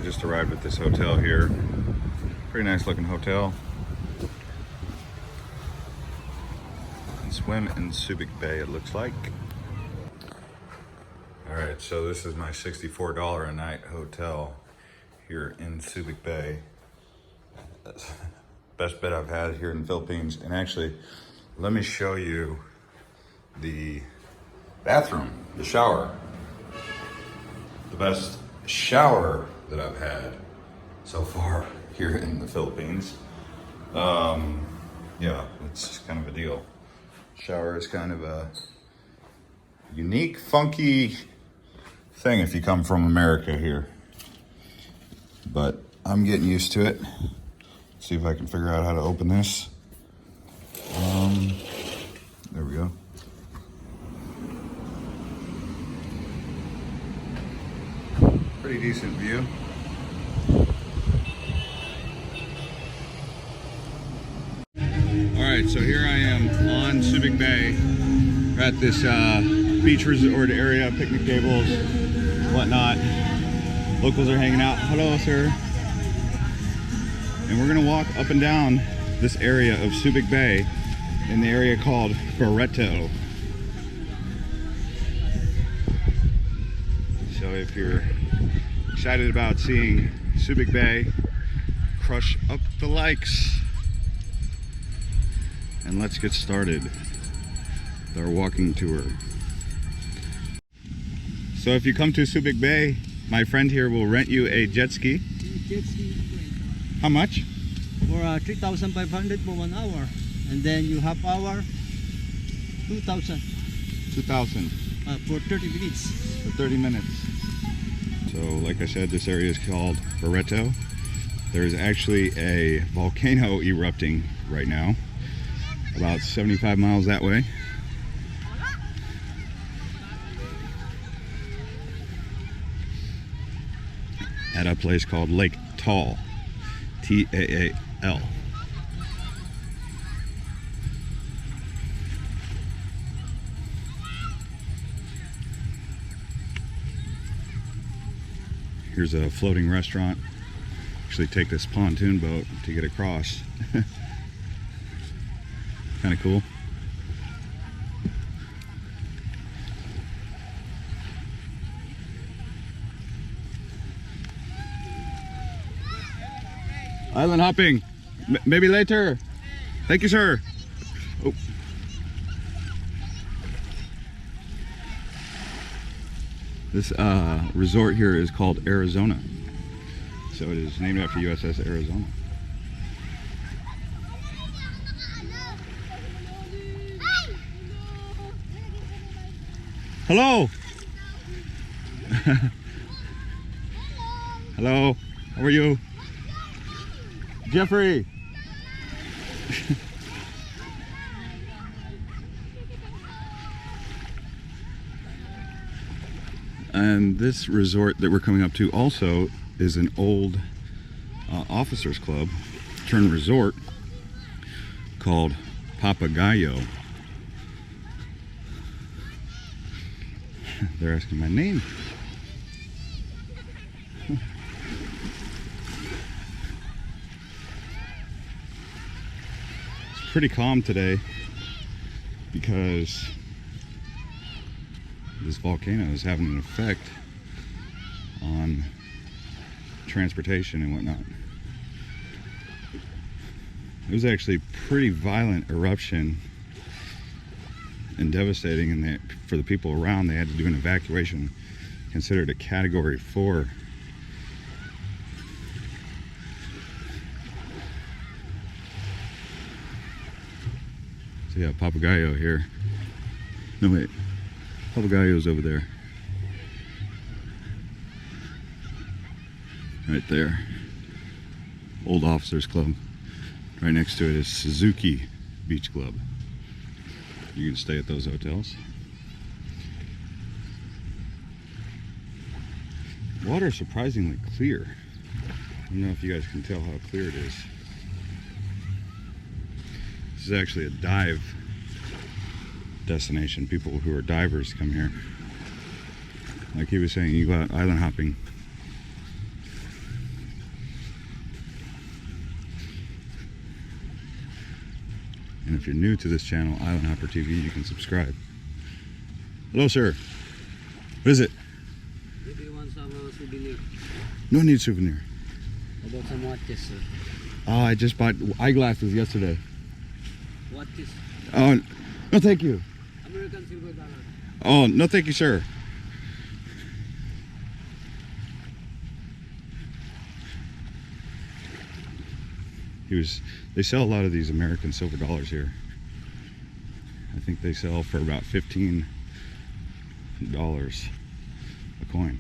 I just arrived at this hotel here. Pretty nice looking hotel. And swim in Subic Bay, it looks like. All right, so this is my $64 a night hotel here in Subic Bay. Best bed I've had here in the Philippines. And actually, let me show you the bathroom, the shower. The best shower that I've had so far here in the Philippines. Yeah, it's kind of a deal. Shower is kind of a unique, funky thing if you come from America here. But I'm getting used to it. See if I can figure out how to open this. There we go. Pretty decent view. All right, so here I am on Subic Bay. We're at this beach resort area, picnic tables, whatnot. Locals are hanging out. Hello, sir. And we're gonna walk up and down this area of Subic Bay in the area called Barretto. So if you're excited about seeing Subic Bay, crush up the likes. And let's get started with our walking tour. So if you come to Subic Bay, my friend here will rent you a jet ski. Jet ski. How much? For 3,500 for 1 hour. And then you half hour, 2,000. 2,000. For 30 minutes. For 30 minutes. So like I said, this area is called Barretto. There's actually a volcano erupting right now, about 75 miles that way. At a place called Lake Taal, T-A-A-L. Here's a floating restaurant. Actually take this pontoon boat to get across. Kind of cool. Island hopping. Maybe later. Thank you, sir. Oh. This resort here is called Arizona. So it is named after USS Arizona. Hello. Hello. How are you? Jeffrey. And this resort that we're coming up to also is an old officers club turned resort called Papagayo. They're asking my name. It's pretty calm today because this volcano is having an effect on transportation and whatnot. It was actually a pretty violent eruption and devastating, and for the people around, they had to do an evacuation considered a category 4. So yeah, Papagayo here. No wait, Papagayo's over there. Right there. Old Officers Club. Right next to it is Suzuki Beach Club. You can stay at those hotels. Water is surprisingly clear. I don't know if you guys can tell how clear it is. This is actually a dive destination. People who are divers come here. Like he was saying, you go out island hopping. And if you're new to this channel, Island Hopper TV, you can subscribe. Hello, sir. What is it? If you want some souvenir. No need souvenir. About some watches, sir. Oh, I just bought eyeglasses yesterday. Watches. Oh, no thank you. American silver dollar. Oh, no thank you, sir. They sell a lot of these American silver dollars here. I think they sell for about $15 a coin.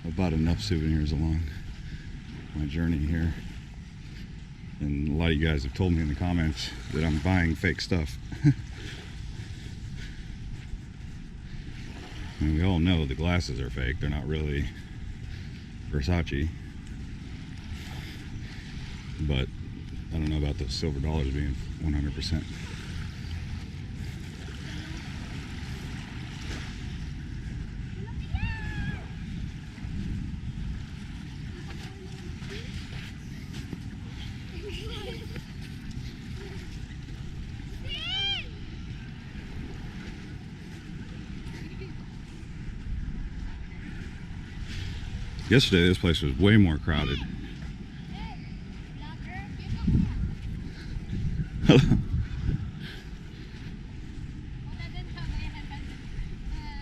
I've bought enough souvenirs along my journey here. And a lot of you guys have told me in the comments that I'm buying fake stuff. And we all know the glasses are fake. They're not really Versace. But I don't know about those silver dollars being 100%. Yesterday, this place was way more crowded. Hello.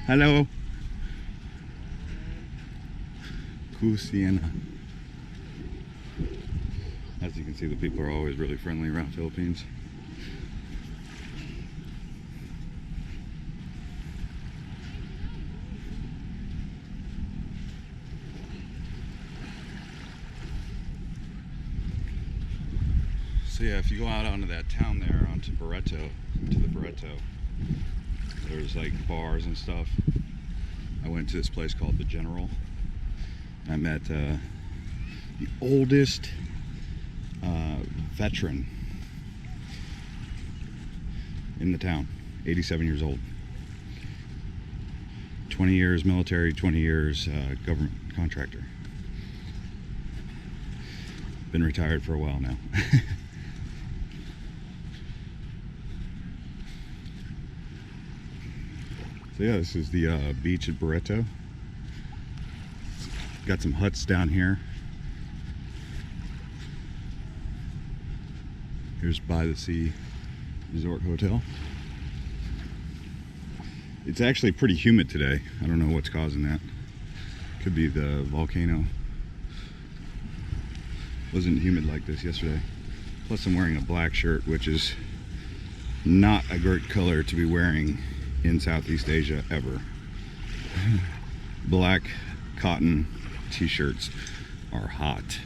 Hello. Cusiana. As you can see, the people are always really friendly around Philippines. So yeah, if you go out onto that town there, onto Barretto, to the Barretto, there's like bars and stuff. I went to this place called the General. I met the oldest veteran in the town, 87 years old. 20 years military, 20 years government contractor. Been retired for a while now. So yeah, this is the beach at Barretto. Got some huts down here. Here's By the Sea Resort Hotel. It's actually pretty humid today. I don't know what's causing that. Could be the volcano. Wasn't humid like this yesterday. Plus I'm wearing a black shirt, which is not a great color to be wearing in Southeast Asia ever. Black cotton t-shirts are hot.